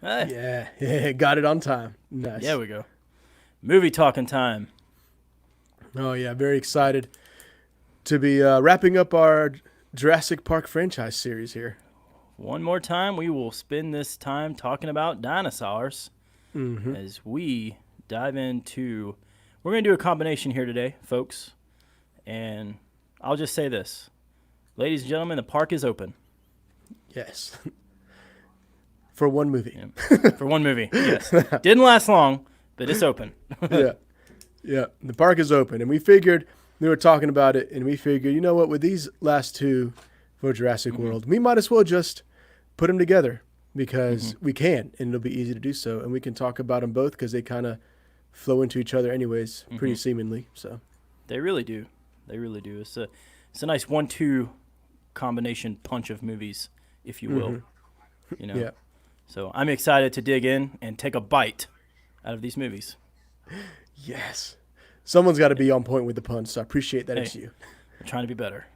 Hey. Yeah, got it on time. Nice. There we go. Movie talking time. Oh, yeah, very excited to be wrapping up our Jurassic Park franchise series here. One more time, we will spend this time talking about dinosaurs as we dive into. We're going to do a combination here today, folks. And I'll just say this. Ladies and gentlemen, the park is open. Yes. For one movie. Yeah. For one movie, yes. Didn't last long, but it's open. Yeah. The park is open. And we figured, we were talking about it, and we figured, you know what, with these last two for Jurassic World, we might as well just put them together because we can, and it'll be easy to do so. And we can talk about them both because they kind of flow into each other anyways, pretty seemingly. So They really do. They really do. It's a nice 1-2 combination punch of movies, if you will. You know. Yeah. So I'm excited to dig in and take a bite out of these movies. Yes. Someone's got to be on point with the puns, so I appreciate that it's you. I'm trying to be better.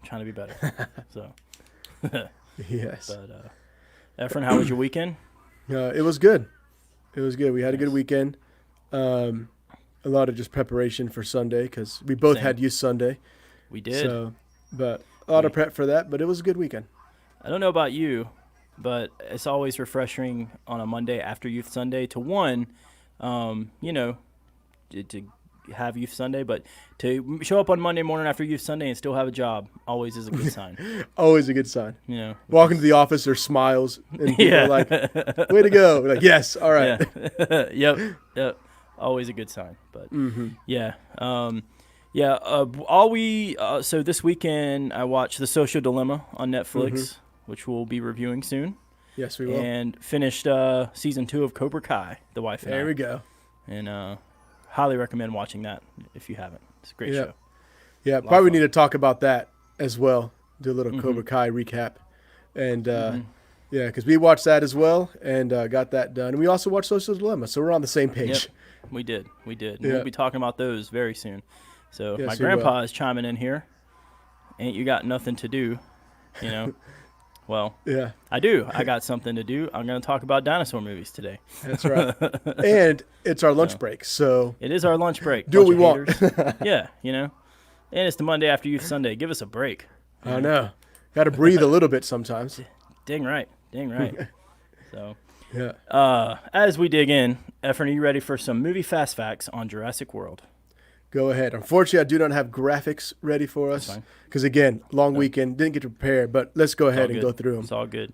So. Yes. But, Efren, how was your weekend? It was good. We had a good weekend. A lot of just preparation for Sunday because we both had Youth Sunday. We did. So, but a lot of prep for that, but it was a good weekend. I don't know about you, but it's always refreshing on a Monday after Youth Sunday to to have Youth Sunday, but to show up on Monday morning after Youth Sunday and still have a job always is a good sign. Always a good sign. You know, walk into the office, there's smiles, and people are like, "Way to go!" We're like, yes, all right. Yeah. Yep. Always a good sign. But so this weekend I watched The Social Dilemma on Netflix, which we'll be reviewing soon. Yes, we will. And finished season 2 of Cobra Kai, the wife and I. There we go. And highly recommend watching that if you haven't. It's a great show. Yeah, probably need to talk about that as well. Do a little Cobra Kai recap. And, because we watched that as well and got that done. And we also watched Social Dilemma, so we're on the same page. Yep, we did. Yeah. We'll be talking about those very soon. So yes, my grandpa is chiming in here. Ain't you got nothing to do, you know? Well, yeah, I do. I got something to do. I'm going to talk about dinosaur movies today. That's right. And it's our lunch break, so it is our lunch break. Do what we want. Yeah, you know. And it's the Monday after Youth Sunday. Give us a break. I know. Got to breathe a little bit sometimes. Dang right. So, yeah. As we dig in, Efren, are you ready for some movie fast facts on Jurassic World? Go ahead. Unfortunately, I do not have graphics ready for us because, again, long weekend, didn't get to prepare, but let's go ahead and go through them. It's all good.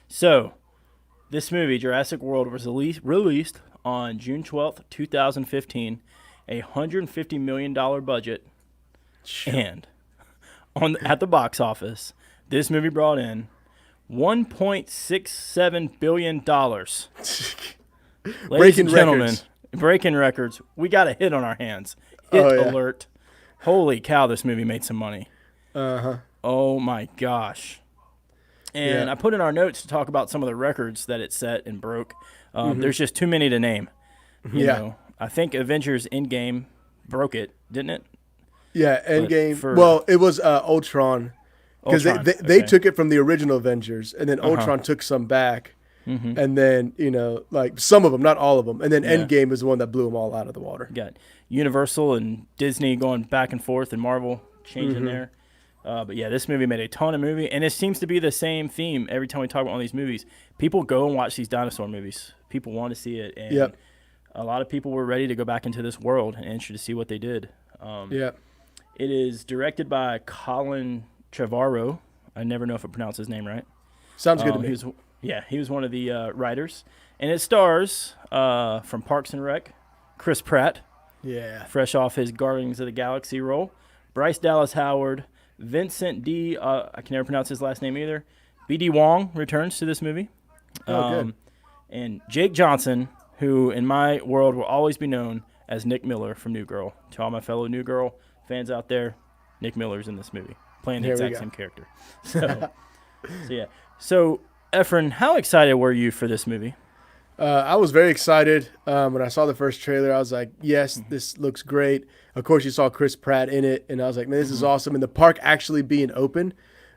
So, this movie, Jurassic World, was released on June 12th, 2015, a $150 million budget, and at the box office, this movie brought in $1.67 billion. Ladies and gentlemen, breaking records. We got a hit on our hands. Hit alert. Holy cow, this movie made some money. Oh, my gosh. And I put in our notes to talk about some of the records that it set and broke. There's just too many to name. You know, I think Avengers Endgame broke it, didn't it? Yeah, Endgame. Well, it was Ultron. Because they took it from the original Avengers, and then Ultron took some back. And then, like some of them, not all of them. And then Endgame is the one that blew them all out of the water. Got Universal and Disney going back and forth and Marvel changing there. But yeah, this movie made a ton of money. And it seems to be the same theme every time we talk about one of these movies. People go and watch these dinosaur movies. People want to see it. And a lot of people were ready to go back into this world and interested to see what they did. It is directed by Colin Trevorrow. I never know if I pronounce his name right. Sounds good to me. He was one of the writers. And it stars from Parks and Rec, Chris Pratt. Yeah. Fresh off his Guardians of the Galaxy role. Bryce Dallas Howard. Vincent D. I can never pronounce his last name either. B.D. Wong returns to this movie. Good. And Jake Johnson, who in my world will always be known as Nick Miller from New Girl. To all my fellow New Girl fans out there, Nick Miller's in this movie, playing the exact same character. So, Efren, how excited were you for this movie? I was very excited when I saw the first trailer. I was like, yes, this looks great. Of course, you saw Chris Pratt in it, and I was like, man, this is awesome. And the park actually being open,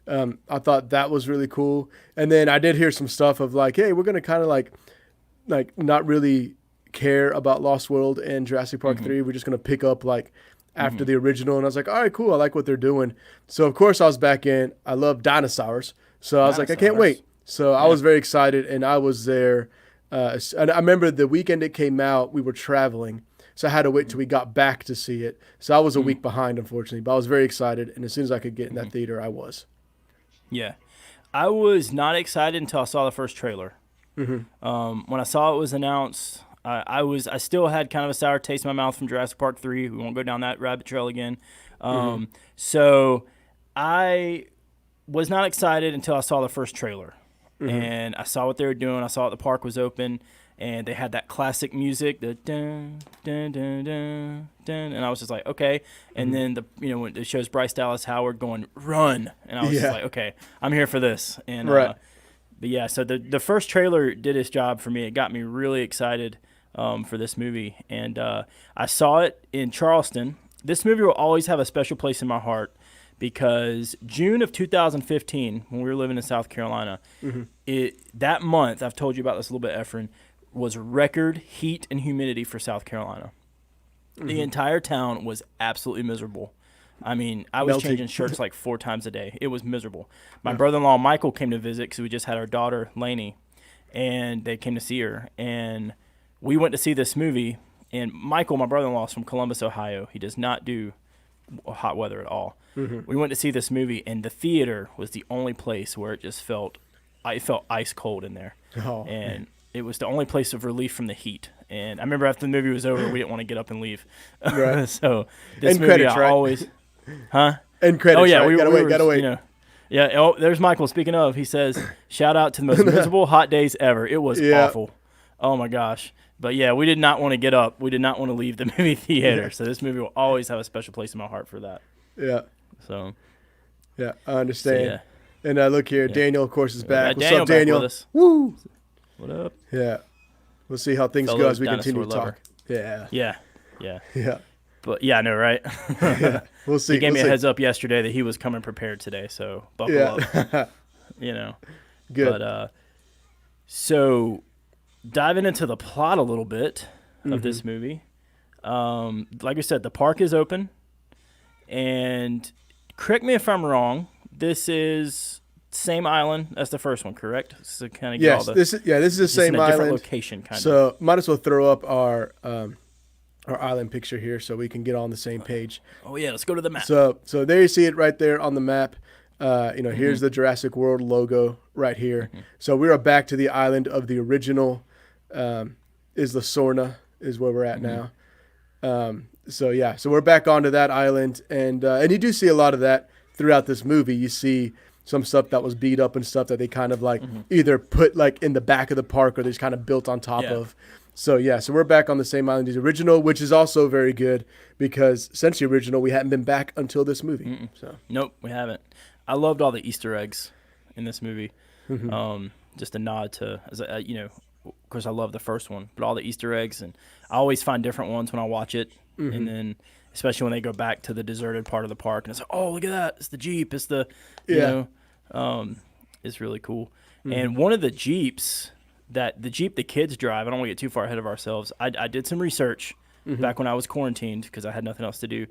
I thought that was really cool. And then I did hear some stuff of like, hey, we're going to kind of like like not really care about Lost World and Jurassic Park 3. We're just going to pick up like after the original. And I was like, all right, cool. I like what they're doing. So of course I was back in. I love dinosaurs. So I was like, I can't wait. So I was very excited, and I was there. And I remember the weekend it came out, we were traveling. So I had to wait till we got back to see it. So I was a week behind, unfortunately. But I was very excited, and as soon as I could get in that theater, I was. Yeah. I was not excited until I saw the first trailer. When I saw it was announced, I still had kind of a sour taste in my mouth from Jurassic Park 3. We won't go down that rabbit trail again. So I was not excited until I saw the first trailer. And I saw what they were doing. I saw the park was open, and they had that classic music, the dun dun dun dun dun, and I was just like, okay. And then when it shows Bryce Dallas Howard going run, and I was just like, okay, I'm here for this. And but yeah, so the first trailer did its job for me. It got me really excited for this movie, and I saw it in Charleston. This movie will always have a special place in my heart, because June of 2015, when we were living in South Carolina, that month, I've told you about this a little bit, Efren, was record heat and humidity for South Carolina. The entire town was absolutely miserable. I mean, I was changing shirts like 4 times a day. It was miserable. My brother-in-law, Michael, came to visit because we just had our daughter, Lainey, and they came to see her. And we went to see this movie, and Michael, my brother-in-law, is from Columbus, Ohio. He does not do hot weather at all. We went to see this movie, and the theater was the only place where it felt ice cold in there. And it was the only place of relief from the heat. And I remember after the movie was over, we didn't want to get up and leave. Right. So this and movie credits, I always, And credits. Oh yeah, right? Gotta wait. Yeah. Oh, there's Michael. Speaking of, he says, "Shout out to the most miserable hot days ever." It was awful. Oh my gosh. But yeah, we did not want to get up. We did not want to leave the movie theater. So this movie will always have a special place in my heart for that. Yeah. So. Yeah, I understand. So, yeah. And look here, Daniel, of course, is back. What's Daniel up, Daniel? Back with us. Woo! What up? Yeah. We'll see how things go as we continue to talk. Yeah. Yeah. But yeah, I know, right? Yeah. We'll see. He gave me a heads up yesterday that he was coming prepared today, so buckle up. Good. But so diving into the plot a little bit of this movie. Like I said, the park is open, and correct me if I'm wrong, this is same island as the first one, correct? So kind of yes, this is the same island. Different location, kind of. So might as well throw up our island picture here so we can get on the same page. Oh yeah, let's go to the map. So there you see it right there on the map. Here's the Jurassic World logo right here. So we are back to the island of the original. Isla Sorna is where we're at now. So we're back onto that island, and you do see a lot of that throughout this movie. You see some stuff that was beat up and stuff that they kind of like either put like in the back of the park or they just kind of built on top of. So we're back on the same island as the original, which is also very good because since the original, we hadn't been back until this movie. So nope, we haven't. I loved all the Easter eggs in this movie. Just a nod to, of course, I love the first one, but all the Easter eggs, and I always find different ones when I watch it, and then especially when they go back to the deserted part of the park, and it's like, oh, look at that, it's the Jeep, it's the, it's really cool. And one of the Jeeps, the Jeep the kids drive, I don't want to get too far ahead of ourselves. I did some research back when I was quarantined because I had nothing else to do.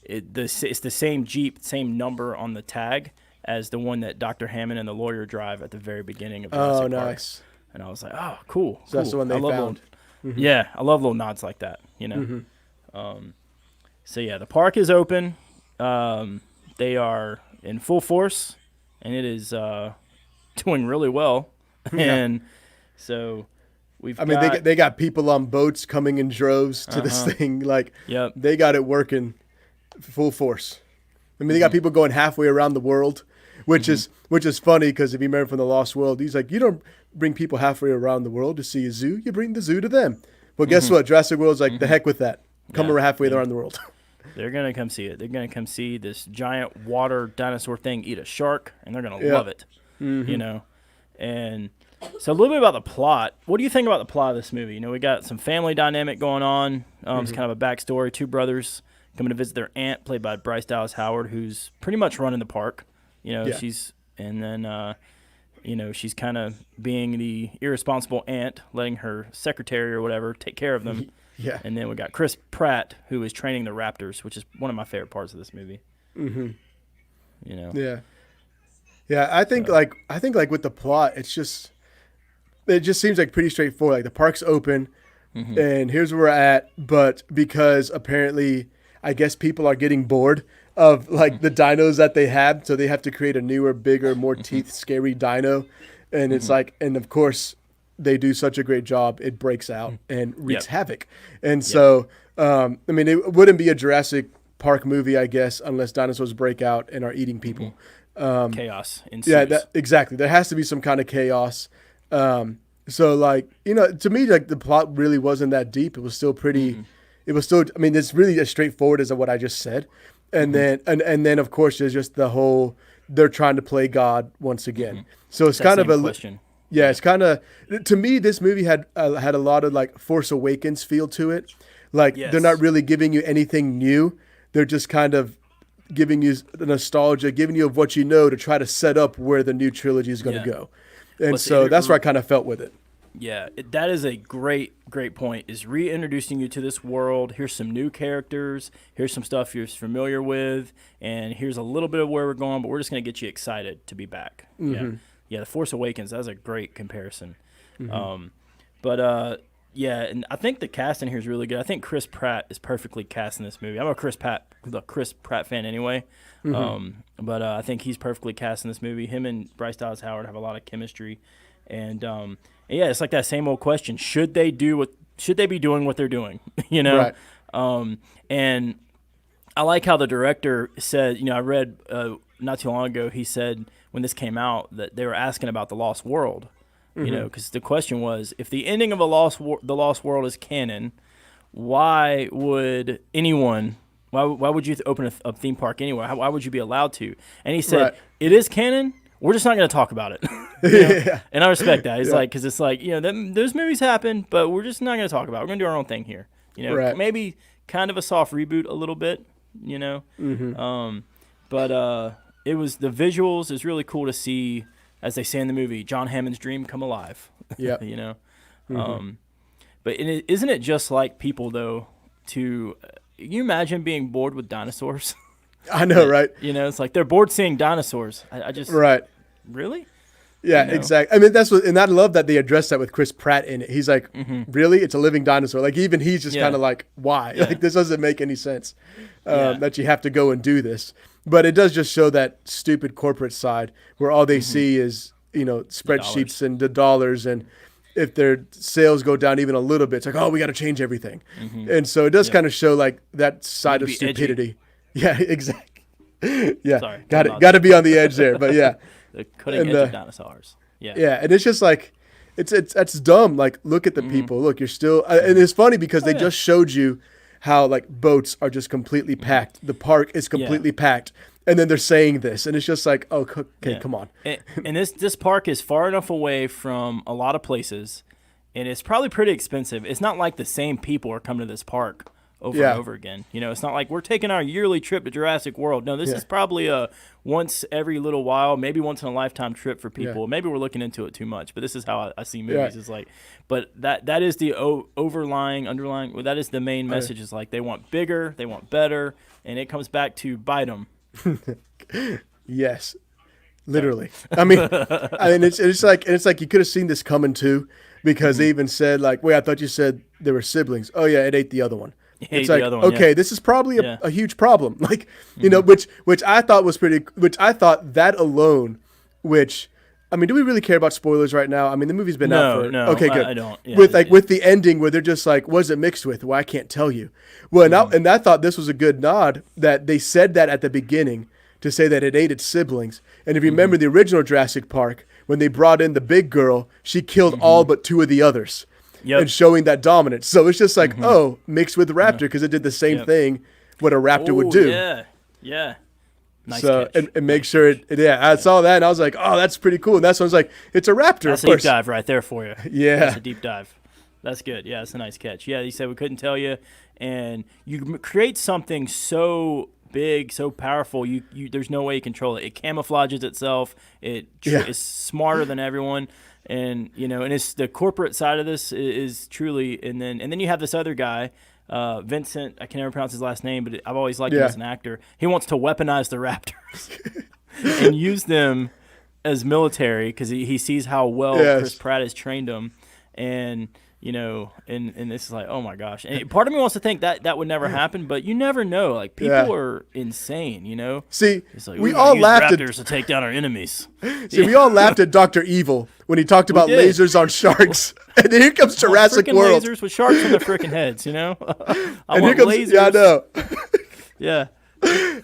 It's the same Jeep, same number on the tag as the one that Dr. Hammond and the lawyer drive at the very beginning of Jurassic Park. Nice. And I was like, oh, cool. So that's the one they found. Yeah, I love little nods like that, So, the park is open. They are in full force, and it is doing really well. And so they got people on boats coming in droves to this thing. Like, they got it working full force. I mean, they got people going halfway around the world, which is funny because if you remember from the Lost World, he's like, you don't bring people halfway around the world to see a zoo. You bring the zoo to them. Well, guess what? Jurassic World's like, the heck with that. Come halfway around the world. They're going to come see it. They're going to come see this giant water dinosaur thing eat a shark, and they're going to love it, And so a little bit about the plot. What do you think about the plot of this movie? We got some family dynamic going on. It's kind of a backstory. 2 brothers coming to visit their aunt, played by Bryce Dallas Howard, who's pretty much running the park. She's, and then, she's kind of being the irresponsible aunt, letting her secretary or whatever take care of them. Yeah. And then we got Chris Pratt, who is training the Raptors, which is one of my favorite parts of this movie. Mm-hmm. Yeah. Yeah, I think with the plot, it just seems like pretty straightforward. Like the park's open, and here's where we're at. But because apparently, I guess people are getting bored of like the dinos that they have, so they have to create a newer, bigger, more teeth, scary dino. And it's like, and of course, they do such a great job. It breaks out and wreaks havoc. And so, I mean, it wouldn't be a Jurassic Park movie, I guess, unless dinosaurs break out and are eating people. Chaos ensues. Yeah, exactly. There has to be some kind of chaos. So, like, to me, like the plot really wasn't that deep. It was still pretty. It was still. I mean, it's really as straightforward as what I just said. And then, and then, of course, there's just the whole. They're trying to play God once again. So it's kind of a question. Yeah, it's kind of, to me, this movie had a lot of like Force Awakens feel to it. Like they're not really giving you anything new. They're just kind of giving you the nostalgia, giving you of what you know to try to set up where the new trilogy is going to go. And so that's where I kind of felt with it. Yeah, that is a great point, is reintroducing you to this world. Here's some new characters. Here's some stuff you're familiar with. And here's a little bit of where we're going, but we're just going to get you excited to be back. Yeah, The Force Awakens, that's a great comparison. And I think the cast in here is really good. I think Chris Pratt is perfectly cast in this movie. I'm a Chris Pratt fan anyway. But I think he's perfectly cast in this movie. Him and Bryce Dallas Howard have a lot of chemistry. And it's like that same old question. Should they be doing what they're doing? Right. And I like how the director said, I read not too long ago, he said when this came out that they were asking about the Lost World, because the question was, if the ending of the Lost World is canon, why would anyone, why would you open a theme park anywhere? Why would you be allowed to? And he said, it is canon. We're just not going to talk about it. And I respect that. It's like, because it's like, those movies happen, but we're just not going to talk about it. We're going to do our own thing here. Maybe kind of a soft reboot a little bit, But it was, the visuals is really cool to see, as they say in the movie, John Hammond's dream come alive. Yeah. But isn't it just like people, though, can you imagine being bored with dinosaurs? I know, right? It's like they're bored seeing dinosaurs. I just really? Yeah, exactly. I mean, and I love that they addressed that with Chris Pratt in it. He's like, really? It's a living dinosaur. Like, even he's just kind of like, why? Yeah. Like, this doesn't make any sense that you have to go and do this. But it does just show that stupid corporate side where all they see is, spreadsheets and the dollars. And if their sales go down even a little bit, it's like, oh, we got to change everything. And so it does kind of show like that side of stupidity. Edgy. Yeah, exactly. Yeah, sorry, got to be on the edge there, but yeah, the cutting edge of dinosaurs. Yeah, and it's just like it's dumb. Like, look at the people. Look, you're still, and it's funny because they just showed you how like boats are just completely packed. The park is completely packed, and then they're saying this, and it's just like, oh, okay, come on. And this park is far enough away from a lot of places, and it's probably pretty expensive. It's not like the same people are coming to this park over and over again. It's not like we're taking our yearly trip to Jurassic World. No, this is probably a once every little while, maybe once in a lifetime trip for people. Maybe we're looking into it too much, but this is how I see movies. It's like, but that is the underlying, that is the main message, is like they want bigger, they want better, and it comes back to bite them. Yes, literally. I mean, it's like you could have seen this coming too, because they even said like, wait, I thought you said they were siblings. Oh yeah, it ate the other one. It's like, okay, this is probably a huge problem. Like, which I thought was which I thought that alone, I mean, do we really care about spoilers right now? I mean, the movie's been out for... No, okay, good. I don't. Yeah, with the ending where they're just like, what's it mixed with? Well, I can't tell you. Well, and I thought this was a good nod that they said that at the beginning to say that it ate its siblings. And if you remember the original Jurassic Park, when they brought in the big girl, she killed all but two of the others. And showing that dominance. So it's just like, mixed with the raptor, because it did the same thing what a raptor would do. Yeah. Nice so, catch. and make sure I saw that and I was like, oh, that's pretty cool. And that's when I was like, it's a raptor. That's a deep dive right there for you. Yeah. That's a deep dive. That's good. Yeah, that's a nice catch. Yeah, you said we couldn't tell you. And you create something so big, so powerful. You there's no way you control it. It camouflages itself. It's smarter than everyone. And and it's the corporate side of this is truly, and then you have this other guy, Vincent. I can never pronounce his last name, but I've always liked him as an actor. He wants to weaponize the Raptors and use them as military because he sees how well Chris Pratt has trained them, and and this is like, oh my gosh. And part of me wants to think that would never happen, but you never know. Like, people are insane, See, it's like, we all laughed Raptors to take down our enemies. See, we all laughed at Dr. Evil when he talked about lasers on sharks. And then here comes Jurassic World. Lasers with sharks on their freaking heads, I and want here comes, lasers. Yeah, I know. Yeah.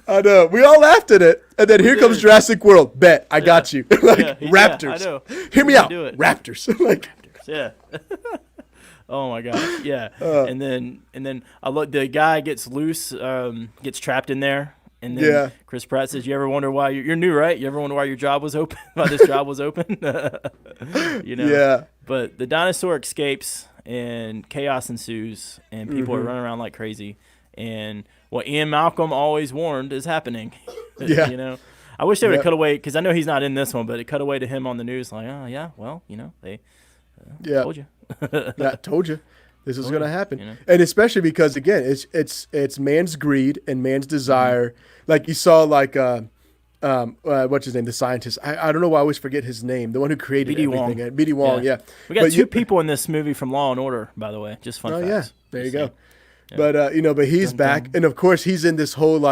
I know. We all laughed at it. And then here comes Jurassic World. Bet. I got you. Raptors. I know. Hear me out. Raptors. Raptors. Yeah. Oh my gosh. Yeah. And then I look. The guy gets loose, gets trapped in there, and then Chris Pratt says, "You ever wonder why you're new, right? You ever wonder why your job was open? Why this job was open? Yeah. But the dinosaur escapes, and chaos ensues, and people are running around like crazy. And what Ian Malcolm always warned is happening. Yeah. I wish they would have cut away, because I know he's not in this one, but it cut away to him on the news like, oh yeah, well, they told you. Yeah, told you this was going to happen. And especially because, again, it's man's greed and man's desire. Like you saw, like what's his name, the scientist. I don't know why I always forget his name. The one who created everything. B.D. Wong. Yeah. We got two people in this movie from Law and Order, by the way. Just fun facts. Yeah. There you go. Yeah. But but he's back, and of course he's in this whole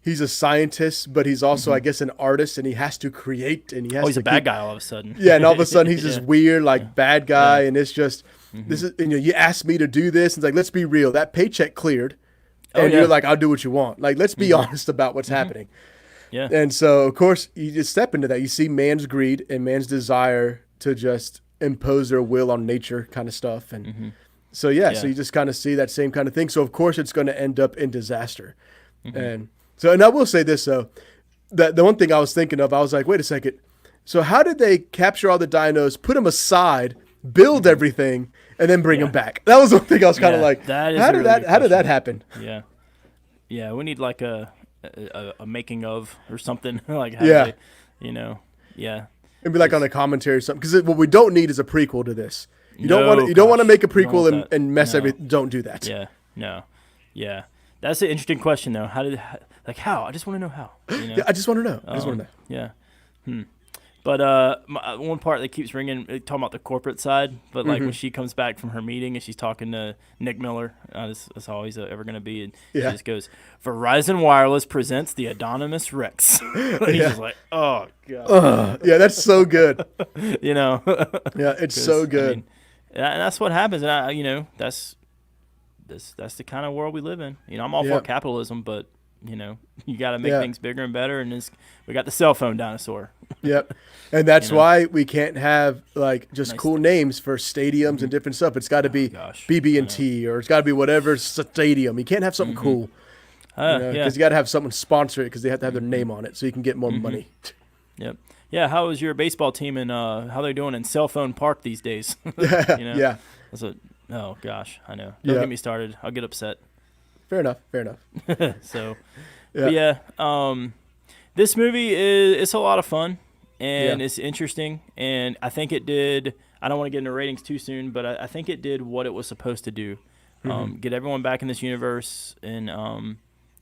he's a scientist, but he's also I guess an artist, and he has to create, and he has. He's a bad guy all of a sudden. Yeah, and all of a sudden he's this weird bad guy, and it's just this is you asked me to do this, and it's like, let's be real, that paycheck cleared, and you're like, I'll do what you want. Like, let's be honest about what's happening. Yeah. And so of course you just step into that. You see man's greed and man's desire to just impose their will on nature, kind of stuff, and. So, so you just kind of see that same kind of thing. So, of course, it's going to end up in disaster. And I will say this, though. The one thing I was thinking of, I was like, wait a second. So how did they capture all the dinos, put them aside, build everything, and then bring them back? That was one thing I was kind of like, how did that happen? Yeah. Yeah, we need like a making of or something. Yeah. Yeah. And be like on a commentary or something. Because what we don't need is a prequel to this. You don't want to make a prequel and mess everything. Don't do that. Yeah. No. Yeah. That's an interesting question, though. How? I just want to know how. Yeah, I just want to know. Yeah. But one part that keeps ringing, talking about the corporate side, but when she comes back from her meeting and she's talking to Nick Miller, that's how he's ever going to be. And she just goes, Verizon Wireless presents the Anonymous Rex. He's just like, oh, God. Yeah, that's so good. Yeah, it's so good. And that's what happens. And that's the kind of world we live in. I'm all for capitalism, but you got to make things bigger and better. And we got the cell phone dinosaur. Yep. And that's why we can't have just cool names for stadiums and different stuff. It's got to be BB&T, or it's got to be whatever stadium. You can't have something cool. Because you got to have someone sponsor it, because they have to have their name on it so you can get more money. Yep. Yeah, how is your baseball team and how they're doing in Cell Phone Park these days? Yeah. Oh gosh, I know. Don't get me started. I'll get upset. Fair enough. So, this movie it's a lot of fun, and it's interesting, and I think it did. I don't want to get into ratings too soon, but I think it did what it was supposed to do. Get everyone back in this universe, and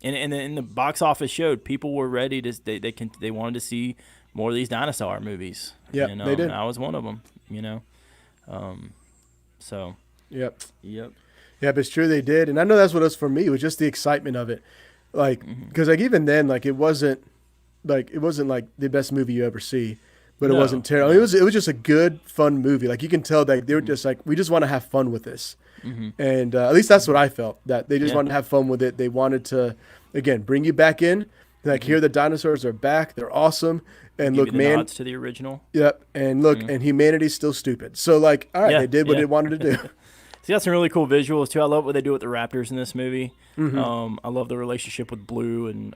the box office showed people were ready to. They wanted to see more of these dinosaur movies. Yeah, they did. I was one of them. So. Yep. Yeah, but it's true they did, and I know that's what it was for me. It was just the excitement of it, because even then, it wasn't the best movie you ever see, but it wasn't terrible. It was just a good, fun movie. You can tell that they were just we just want to have fun with this, and at least that's what I felt, that they just wanted to have fun with it. They wanted to again bring you back in. Here the dinosaurs are back. They're awesome. And look, man, nods to the original. Yep. And look, and humanity's still stupid. So all right, they did what they wanted to do. It's got some really cool visuals too. I love what they do with the raptors in this movie. I love the relationship with Blue and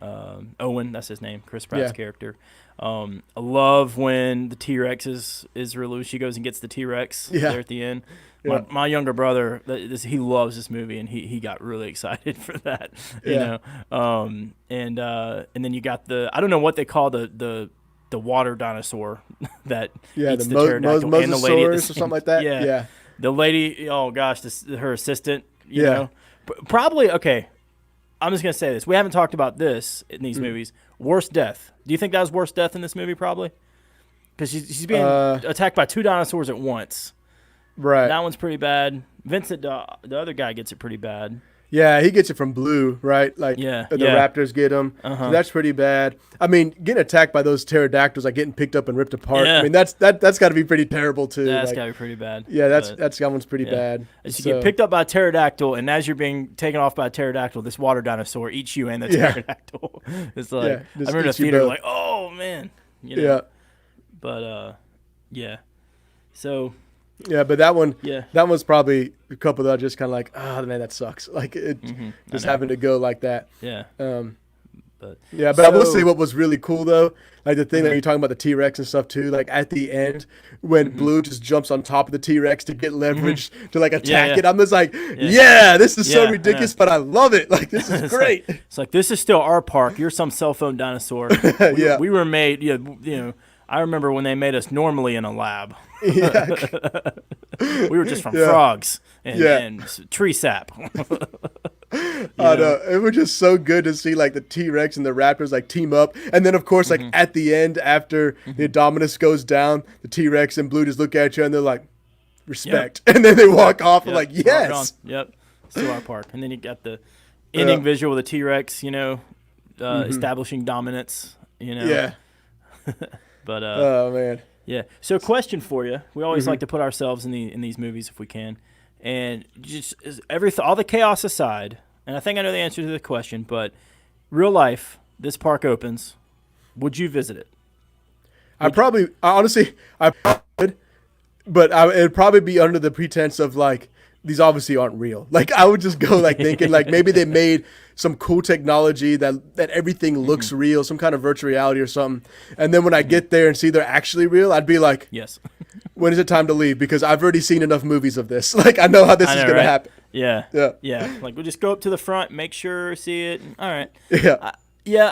Owen. That's his name, Chris Pratt's character. I love when the T-Rex is released. She goes and gets the T-Rex there at the end. My younger brother, he loves this movie, and he got really excited for that. You know, and then you got I don't know what they call the water dinosaur that eats the pterodactyl and the lady at the or something like that. Yeah. The lady, oh gosh, her assistant, you know. Probably, okay, I'm just going to say this. We haven't talked about this in these movies. Worst death. Do you think that was worst death in this movie, probably? Because she's being attacked by 2 dinosaurs at once. Right. That one's pretty bad. Vincent, the other guy, gets it pretty bad. Yeah, he gets it from Blue, right? Like the raptors get him. So that's pretty bad. I mean, getting attacked by those pterodactyls, like getting picked up and ripped apart. I mean, that's got to be pretty terrible too. That's got to be pretty bad. Yeah, that one's pretty bad. As you get picked up by a pterodactyl, and as you're being taken off by a pterodactyl, this water dinosaur eats you and the pterodactyl. It's like I remember in the theater, like, oh man, you know? Yeah. But so. Yeah, but that one was probably a couple that I just kind of like, oh man, that sucks. Like just having to go like that. Yeah. But I will say what was really cool though, like the thing that you're talking about the T-Rex and stuff too. Like at the end when Blue just jumps on top of the T-Rex to get leverage to like attack it, I'm just like, this is so ridiculous, but I love it. Like this is great. It's like this is still our park. You're some cell phone dinosaur. We were made. You know. I remember when they made us normally in a lab. We were just from frogs and tree sap. I know. It was just so good to see like the T-Rex and the Raptors like team up. And then of course like at the end after the Indominus goes down, the T-Rex and Blue just look at you and they're like, respect. And then they walk off and like, yes. Yep. Still our park. And then you got the ending visual with the T-Rex, you know, establishing dominance, you know. Yeah. But oh man. Yeah. So question for you. We always like to put ourselves in these movies if we can. And just all the chaos aside, and I think I know the answer to the question, but real life, this park opens. Would you visit it? Honestly, I would, but it'd probably be under the pretense of like, these obviously aren't real. Like I would just go like thinking like maybe they made some cool technology that everything looks real, some kind of virtual reality or something. And then when I get there and see they're actually real, I'd be like, yes. When is it time to leave? Because I've already seen enough movies of this. Like I know how this is going to happen. Yeah. Like we'll just go up to the front, make sure, see it. All right. Yeah.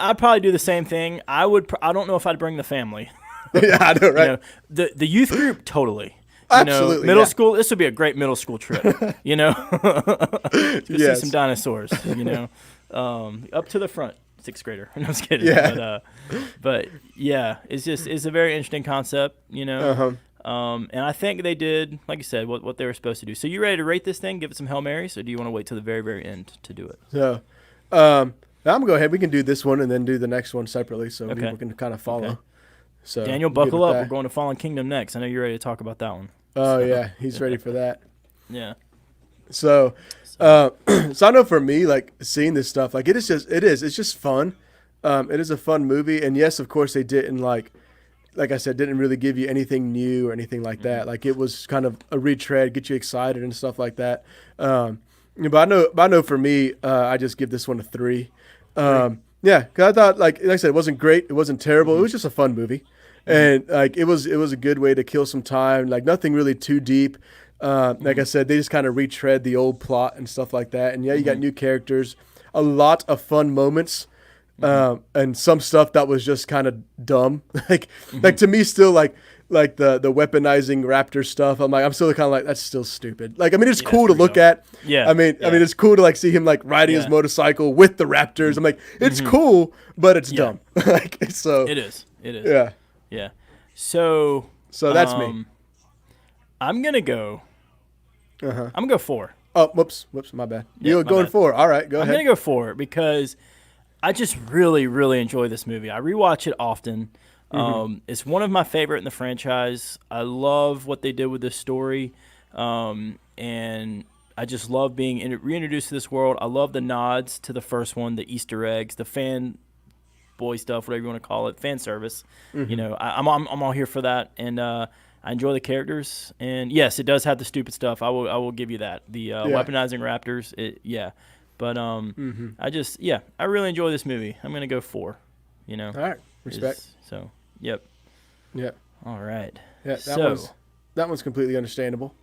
I'd probably do the same thing. I don't know if I'd bring the fammy. Yeah, I know, right? You know, the youth group, totally. Absolutely. Middle school, this would be a great middle school trip, you know? See some dinosaurs, you know? Up to the front, 6th grader. No, I'm just kidding. Yeah. But yeah, it's a very interesting concept, you know? And I think they did, like you said, what they were supposed to do. So you ready to rate this thing, give it some Hail Marys, or do you want to wait till the very, very end to do it? So I'm going to go ahead. We can do this one and then do the next one separately so people can kind of follow. Okay. So Daniel, buckle up. We're going to Fallen Kingdom next. I know you're ready to talk about that one. Oh, yeah. He's ready for that. Yeah. So I know for me, like, seeing this stuff, like, it's just fun. It is a fun movie. And, yes, of course, they didn't, like I said, didn't really give you anything new or anything like that. Like, it was kind of a retread, get you excited and stuff like that. But I know for me, I just give this one a 3. Yeah, because I thought, like I said, it wasn't great. It wasn't terrible. It was just a fun movie. And like it was a good way to kill some time. Like nothing really too deep. Like I said, they just kind of retread the old plot and stuff like that. And yeah, you got new characters, a lot of fun moments, and some stuff that was just kind of dumb. like to me, still like the weaponizing raptor stuff. I'm still kind of like, that's still stupid. Like I mean, it's cool to look at. Yeah. I mean, it's cool to like see him like riding his motorcycle with the raptors. I'm like, it's cool, but it's dumb. Like so. It is. Yeah. Yeah. So that's me. I'm gonna go. I'm gonna go 4. Oh, whoops, my bad. You're going 4. All right, go ahead. I'm gonna go 4 because I just really, really enjoy this movie. I rewatch it often. It's one of my favorite in the franchise. I love what they did with this story, and I just love being reintroduced to this world. I love the nods to the first one, the Easter eggs, the fan boy stuff, whatever you want to call it, fan service. You know, I'm all here for that, and I I enjoy the characters, and yes, it does have the stupid stuff. I will give you that. The weaponizing raptors, But I really enjoy this movie. I'm gonna go 4. You know. All right, respect. Yep. Yeah. All right. Yeah, that one's completely understandable,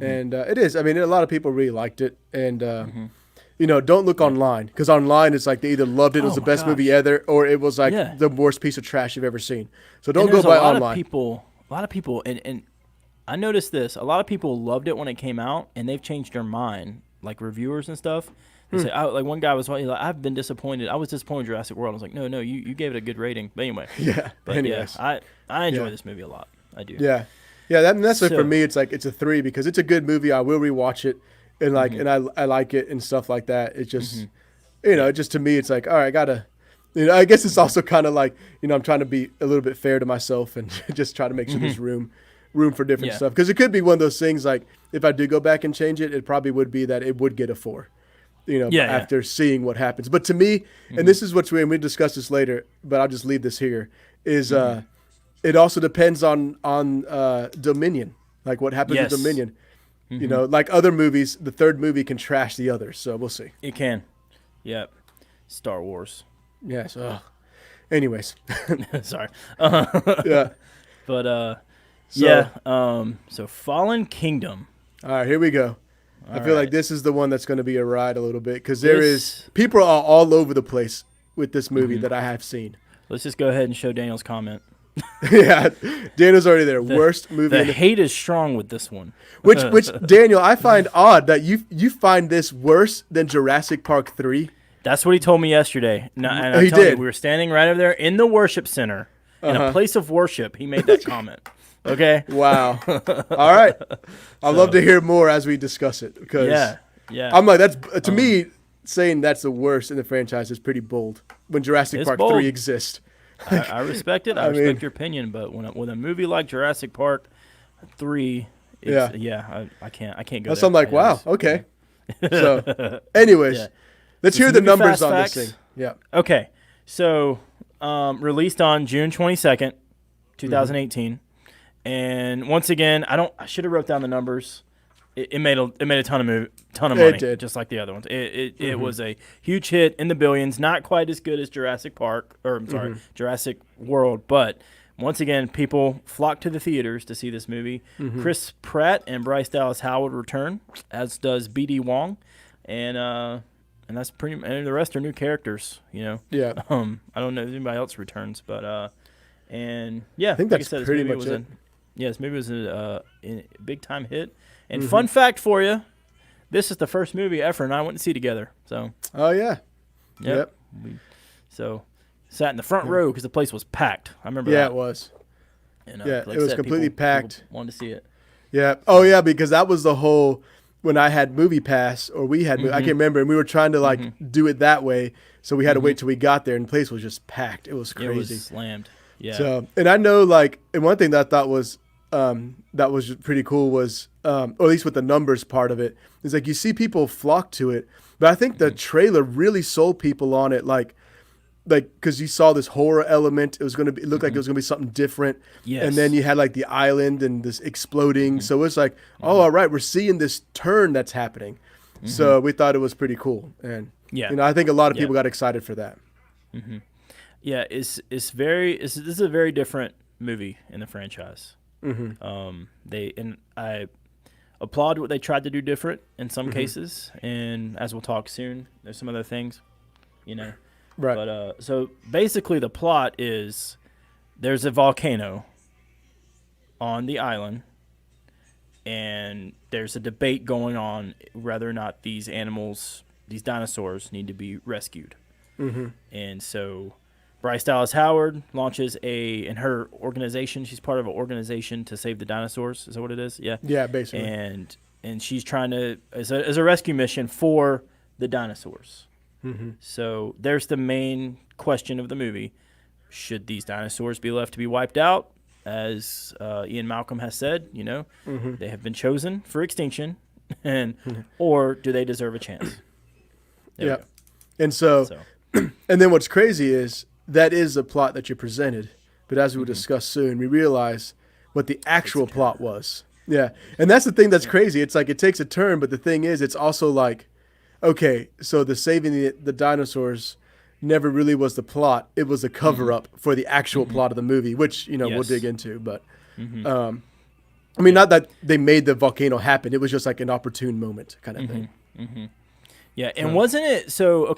and it is. I mean, a lot of people really liked it, and don't look online, because online it's like they either loved it, it was the best movie ever, or it was like the worst piece of trash you've ever seen. So don't go by online. A lot of people, and I noticed this. A lot of people loved it when it came out, and they've changed their mind. Like reviewers and stuff. They say, like one guy was like, I've been disappointed. I was disappointed in Jurassic World. I was like, no, you gave it a good rating. But anyway. Yeah. But anyways. I enjoy this movie a lot. I do. Yeah. Yeah. That's why for me, it's like, it's a 3 because it's a good movie. I will rewatch it and like, and I like it and stuff like that. It just, it just to me, it's like, all right, I gotta, I guess it's also kind of like, I'm trying to be a little bit fair to myself and just try to make sure there's room for different stuff. Because it could be one of those things like, if I do go back and change it, it probably would be that it would get a 4. After seeing what happens. But to me, and this is what's weird, and we discuss this later, but I'll just leave this here, is it also depends on Dominion, like what happens with Dominion. Like other movies, the third movie can trash the others, so we'll see. It can. Yep. Star Wars. Yes. Anyways. Sorry. Yeah. But, so Fallen Kingdom. All right, here we go. I feel like this is the one that's going to be a ride a little bit because people are all over the place with this movie that I have seen. Let's just go ahead and show Daniel's comment. Yeah, Daniel's already there. Worst movie. The hate is strong with this one. Which Daniel, I find odd that you find this worse than Jurassic Park 3. That's what he told me yesterday. And I did. We were standing right over there in the worship center, in a place of worship. He made that comment. Okay. Wow. All right. I'd love to hear more as we discuss it because I'm like, that's to me saying that's the worst in the franchise is pretty bold when Jurassic Park 3 exists. I respect it. I respect your opinion, but when a movie like Jurassic Park 3, I can't go. That's I'm like, wow, okay. So, anyways, let's hear the numbers on this thing. Yeah. Okay. So, released on June 22nd, 2018. And once again, I should have wrote down the numbers. It made a ton of money. It did. Just like the other ones. It was a huge hit in the billions. Not quite as good as Jurassic Park, Jurassic World, but once again, people flocked to the theaters to see this movie. Chris Pratt and Bryce Dallas Howard return, as does B.D. Wong, and that's and the rest are new characters. Yeah. I don't know if anybody else returns, but I think that's pretty much it. This movie was a big time hit. And fun fact for you, this is the first movie Efren and I went to see together. So. Oh yeah. Yep. So sat in the front row because the place was packed. I remember. Yeah, it was. And, it was completely packed. People wanted to see it. Yeah. Oh yeah, because that was the whole when I had Movie Pass or we had. I can't remember, and we were trying to do it that way. So we had to wait till we got there, and the place was just packed. It was crazy. It was slammed. Yeah. So, and I know, and one thing that I thought was pretty cool was, or at least with the numbers part of it, is like you see people flock to it, but I think the trailer really sold people on it, like because you saw this horror element. It was going to be, it looked like it was going to be something different. Yes. And then you had like the island and this exploding. So it's like, all right, we're seeing this turn that's happening. So we thought it was pretty cool, and I think a lot of people got excited for that. Yeah, this is a very different movie in the franchise. I applaud what they tried to do different in some cases, and as we'll talk soon, there's some other things, Right. But so basically, the plot is there's a volcano on the island, and there's a debate going on whether or not these dinosaurs, need to be rescued, and so. Bryce Dallas Howard launches in her organization. She's part of an organization to save the dinosaurs. Is that what it is? Yeah. Yeah, basically. And she's trying to as a rescue mission for the dinosaurs. So there's the main question of the movie: should these dinosaurs be left to be wiped out? As Ian Malcolm has said, they have been chosen for extinction, or do they deserve a chance? Yeah. And so, and then what's crazy is. That is the plot that you presented, but as we'll discuss soon, we realize what the actual plot was. Yeah. And that's the thing that's crazy. It's like it takes a turn, but the thing is, it's also like, okay, so the saving the dinosaurs never really was the plot. It was a cover up for the actual plot of the movie, which, we'll dig into. But, I mean, not that they made the volcano happen. It was just like an opportune moment kind of thing. Yeah. And wasn't it, so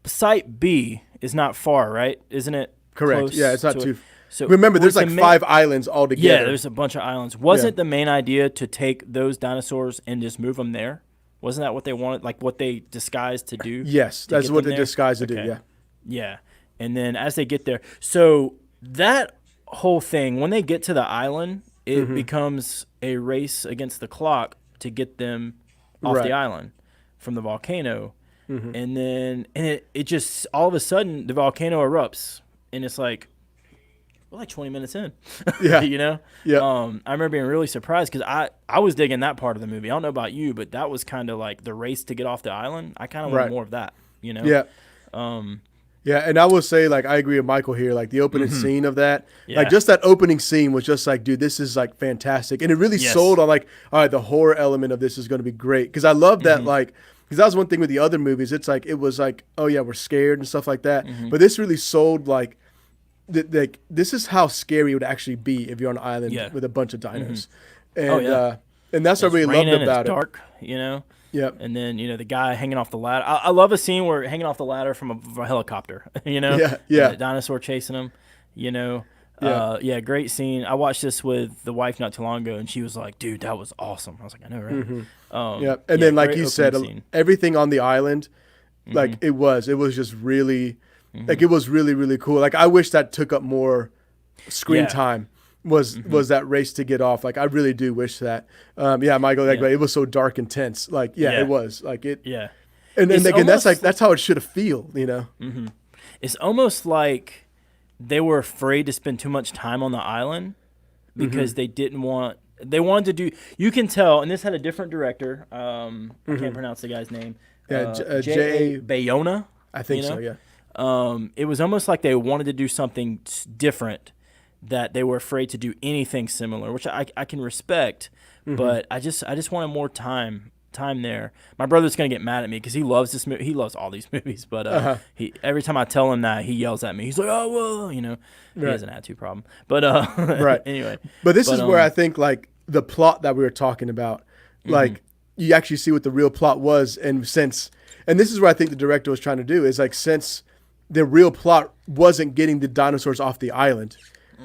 Site B is not far, right? Isn't it? Correct. Close Yeah, it's not too. So remember, there's like 5 islands altogether. Yeah, there's a bunch of islands. Wasn't the main idea to take those dinosaurs and just move them there? Wasn't that what they wanted? Like what they disguised to do? Yes, that's what they disguised to do. Yeah. Yeah, and then as they get there, so that whole thing, when they get to the island, it becomes a race against the clock to get them off the island from the volcano, and then it just all of a sudden the volcano erupts, and it's like. We're like 20 minutes in. Yeah. Yeah. I remember being really surprised because I was digging that part of the movie. I don't know about you, but that was kind of like the race to get off the island. I kind of wanted more of that, Yeah. Yeah, and I will say, like, I agree with Michael here. Like, the opening scene of that, like, just that opening scene was just like, dude, this is, like, fantastic. And it really sold on, like, all right, the horror element of this is going to be great. Because I love that, like, because that was one thing with the other movies. It's like, it was like, oh, yeah, we're scared and stuff like that. But this really sold, like this is how scary it would actually be if you're on an island with a bunch of dinos. And that's what I really loved about it. Dark, Yep. And then, the guy hanging off the ladder. I love a scene where hanging off the ladder from a helicopter, Yeah. The dinosaur chasing him, great scene. I watched this with the wife not too long ago, and she was like, dude, that was awesome. I was like, I know, right? And then, like you said, everything on the island, like, it was just really... Like, it was really, really cool. Like, I wish that took up more screen time, was that race to get off. Like, I really do wish that. Michael, like, it was so dark and tense. Like, it was. Like, it. Yeah. And then, again, that's how it should have feel, It's almost like they were afraid to spend too much time on the island because they wanted to do, you can tell, and this had a different director. I can't pronounce the guy's name. J.A. Bayona. I think so, yeah. It was almost like they wanted to do something different, that they were afraid to do anything similar, which I can respect, but I just wanted more time there. My brother's gonna get mad at me because he loves this movie. He loves all these movies, but he every time I tell him that, he yells at me. He's like, "Oh well," he has an attitude problem. But right. Anyway, but this is where I think like the plot that we were talking about, like you actually see what the real plot was, and this is what I think the director was trying to do is like since the real plot wasn't getting the dinosaurs off the island.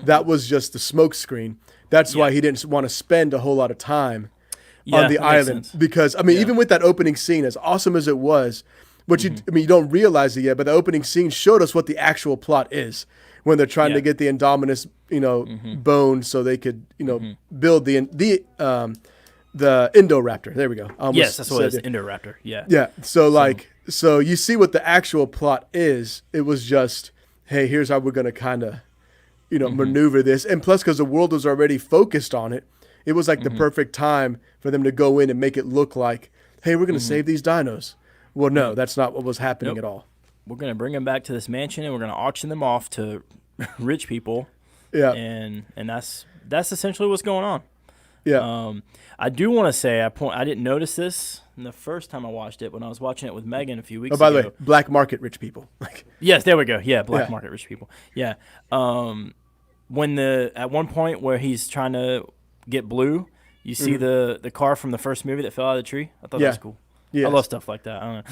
That was just the smoke screen. That's why he didn't want to spend a whole lot of time on the island. Because, I mean, even with that opening scene, as awesome as it was, which you don't realize it yet, but the opening scene showed us what the actual plot is when they're trying to get the Indominus, bone so they could, build the Indo-Raptor. There we go. Yes, that's what it is, Indo-Raptor. Yeah. Yeah. So you see what the actual plot is. It was just, hey, here's how we're going to kind of, maneuver this. And plus, because the world was already focused on it, it was like the perfect time for them to go in and make it look like, hey, we're going to save these dinos. Well, no, that's not what was happening at all. We're going to bring them back to this mansion, and we're going to auction them off to rich people. Yeah. And that's essentially what's going on. Yeah. I do want to say I didn't notice this the first time I watched it when I was watching it with Megan a few weeks ago. Oh, by the way, black market rich people. Yes, there we go. Yeah, black market rich people. Yeah. When at one point where he's trying to get Blue, you see the car from the first movie that fell out of the tree. I thought that was cool. Yes. I love stuff like that. I don't know.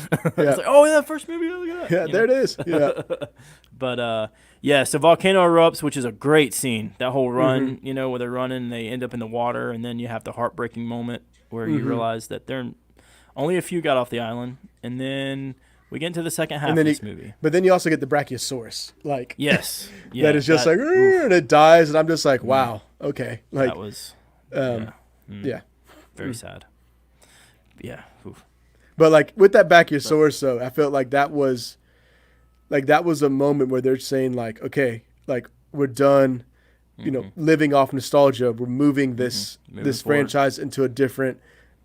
It's like, oh, yeah, first movie. Look at that. Yeah, there it is. Yeah. But so volcano erupts, which is a great scene. That whole run, where they're running, and they end up in the water, and then you have the heartbreaking moment where you realize that only a few got off the island, and then we get into the second half of this movie. But then you also get the Brachiosaurus, yes, that is just and it dies, and I'm just like, wow, okay, like that was, very sad. Yeah. Oof. But like with that Brachiosaurus, though, I felt like that was a moment where they're saying like, okay, like we're done, living off nostalgia. We're moving this franchise into a different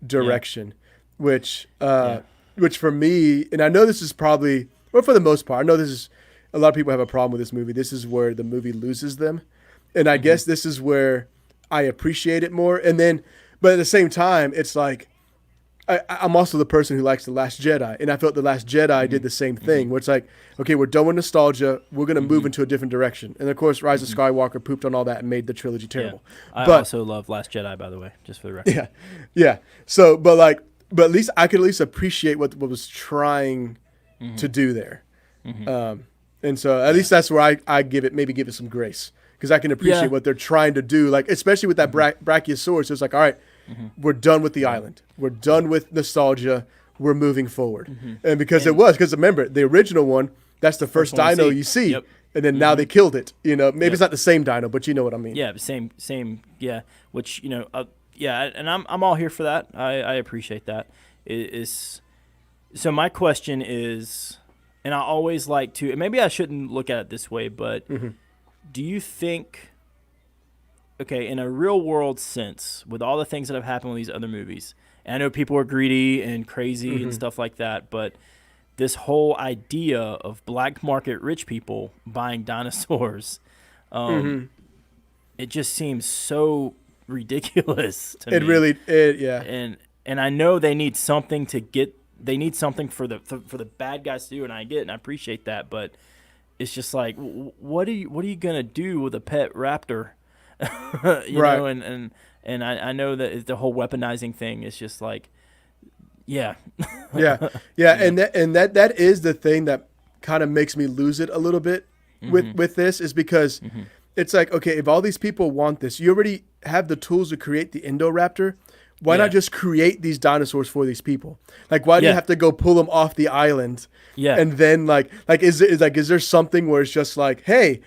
direction, which for me, and I know this is probably, or for the most part, I know this is a lot of people have a problem with this movie. This is where the movie loses them, And I guess this is where I appreciate it more. And then, but at the same time, it's like, I'm also the person who likes The Last Jedi. And I felt The Last Jedi did the same thing, where it's like, okay, we're done with nostalgia. We're going to move into a different direction. And of course, Rise of Skywalker pooped on all that and made the trilogy terrible. Yeah. I also love Last Jedi, by the way, just for the record. Yeah. Yeah. So, but at least I could at least appreciate what was trying to do there. And so at least that's where I give it some grace, because I can appreciate what they're trying to do. Like, especially with that Brachiosaurus, it's like, all right, we're done with the island. We're done with nostalgia. We're moving forward. And because remember, the original one, that's the first dino you see. Yep. And then now they killed it. You know, maybe it's not the same dino, but you know what I mean. Yeah, same. Yeah, which, you know, and I'm all here for that. I appreciate that. So my question is, and I always like to, and maybe I shouldn't look at it this way, but do you think, okay, in a real world sense, with all the things that have happened with these other movies, and I know people are greedy and crazy and stuff like that, but this whole idea of black market rich people buying dinosaurs, it just seems so ridiculous to me. Yeah. And I know they need something for the bad guys to do, and I get it and I appreciate that, but it's just like, what are you gonna do with a pet raptor? you know, and I know that the whole weaponizing thing is just like, yeah. And that is the thing that kind of makes me lose it a little bit with this, is because it's like, okay, if all these people want this, you already have the tools to create the Indo-Raptor. Why not just create these dinosaurs for these people? Like, why do you have to go pull them off the island? Yeah. And then is there something where it's just like, hey,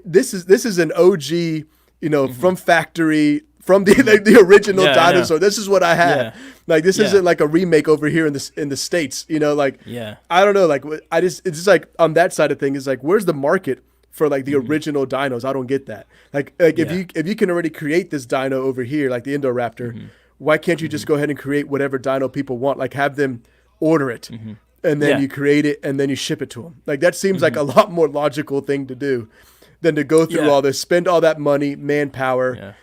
this is an OG, you know, from factory, from the original dinosaur. This is what I had. Yeah. Like, this isn't like a remake over here in the States, you know, like, I don't know. Like, it's just like on that side of things, it's like, where's the market for like the original dinos? I don't get that. Like if you can already create this dino over here, like the Indo-Raptor, why can't you just go ahead and create whatever dino people want? Like, have them order it, and then you create it, and then you ship it to them. Like, that seems like a lot more logical thing to do than to go through all this, spend all that money, manpower,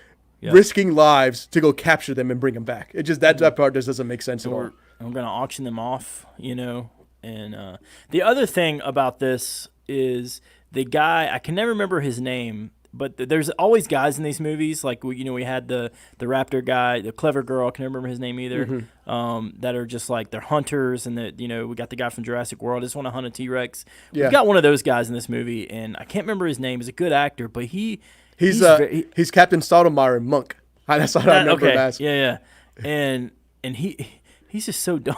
risking lives to go capture them and bring them back. It just that part just doesn't make sense at all. I'm gonna auction them off, you know. And the other thing about this is the guy, I can never remember his name, but there's always guys in these movies, like, you know, we had the raptor guy, the clever girl, I can never remember his name either, that are just like, they're hunters, and you know, we got the guy from Jurassic World, just want to hunt a T-Rex. We've got one of those guys in this movie, and I can't remember his name. He's a good actor, but he's Captain Stottlemyre in Monk. That's what I remember him as. Yeah. And he's just so dumb,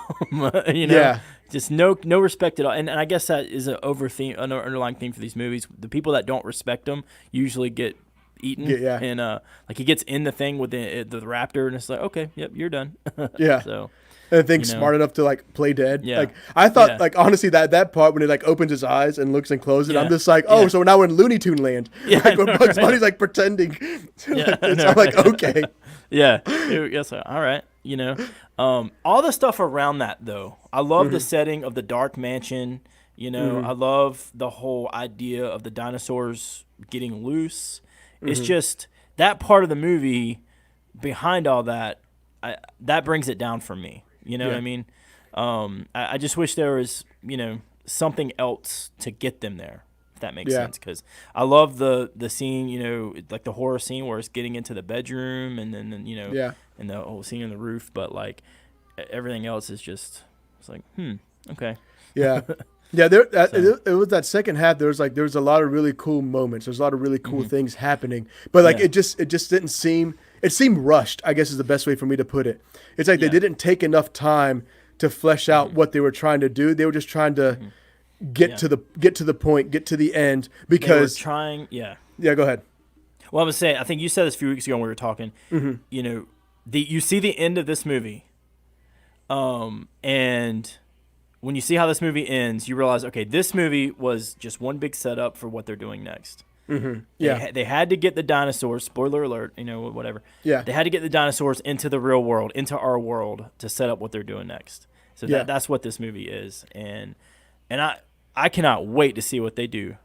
you know. Yeah. Just no respect at all, and I guess that is an underlying theme for these movies. The people that don't respect them usually get eaten, and like, he gets in the thing with the raptor, and it's like, okay, yep, you're done. So, and the thing's smart enough to like play dead. Yeah. Like, I thought, like, honestly, that part when he like opens his eyes and looks and closes, I'm just like, oh, so now we're in Looney Tune land. Like, where Bugs Bunny's like pretending. I'm like, okay. Yes, all right. You know, all the stuff around that, though. I love the setting of the dark mansion. You know, I love the whole idea of the dinosaurs getting loose. It's just that part of the movie behind all that, that brings it down for me. You know what I mean? I just wish there was, you know, something else to get them there, if that makes sense. Because I love the scene, you know, like the horror scene where it's getting into the bedroom, and then you know, and the whole scene on the roof. But like, everything else is just, it's like, okay. Yeah. It was that second half. There was a lot of really cool moments. There's a lot of really cool things happening, but like, it just didn't seem. It seemed rushed, I guess is the best way for me to put it. It's like they didn't take enough time to flesh out what they were trying to do. They were just trying to get to the point, get to the end, because they were trying. Yeah, go ahead. Well, I was saying, I think you said this a few weeks ago when we were talking. You know, you see the end of this movie, and when you see how this movie ends, you realize, okay, this movie was just one big setup for what they're doing next. They had to get the dinosaurs, spoiler alert, you know, whatever. Yeah. They had to get the dinosaurs into the real world, into our world, to set up what they're doing next. So that's what this movie is. And I cannot wait to see what they do,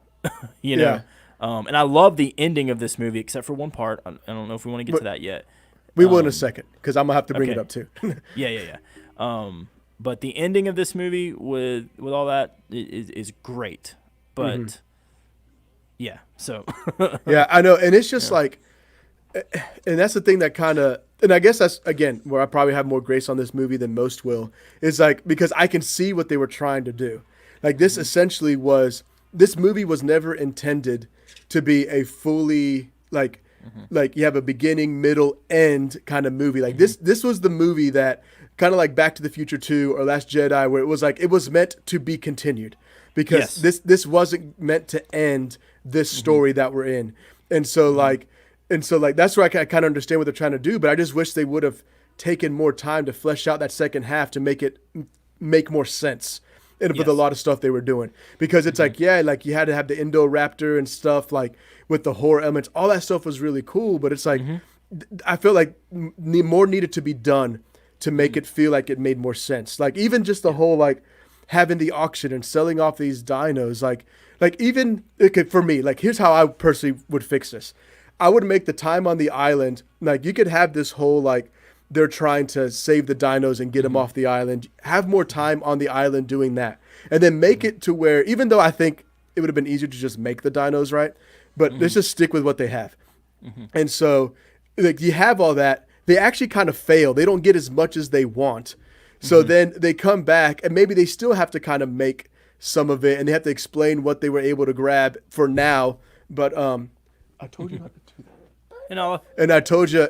you know. And I love the ending of this movie, except for one part. I don't know if we want to get to that yet. We will in a second, because I'm going to have to bring it up too. Yeah. But the ending of this movie with all that is great. But yeah, so yeah, I know, and it's just like, and that's the thing that kind of, and I guess that's again where I probably have more grace on this movie than most will, is like because I can see what they were trying to do. Like this essentially was, this movie was never intended to be a fully like you have a beginning, middle, end kind of movie. Like this was the movie that kind of like Back to the Future 2 or Last Jedi, where it was like it was meant to be continued, because this wasn't meant to end this story that we're in. And so like that's where I kind of understand what they're trying to do, but I just wish they would have taken more time to flesh out that second half to make it make more sense. And with a lot of stuff they were doing, because it's like you had to have the Indo-Raptor and stuff, like with the horror elements, all that stuff was really cool, but it's like I feel like more needed to be done to make it feel like it made more sense. Like even just the whole like having the auction and selling off these dinos, like even for me, like here's how I personally would fix this. I would make the time on the island, like you could have this whole like they're trying to save the dinos and get them off the island. Have more time on the island doing that, and then make it to where, even though I think it would have been easier to just make the dinos right, but let's just stick with what they have. And so like you have all that. They actually kind of fail. They don't get as much as they want. So then they come back, and maybe they still have to kind of make some of it, and they have to explain what they were able to grab for now. But I told you not to do that. And I told you,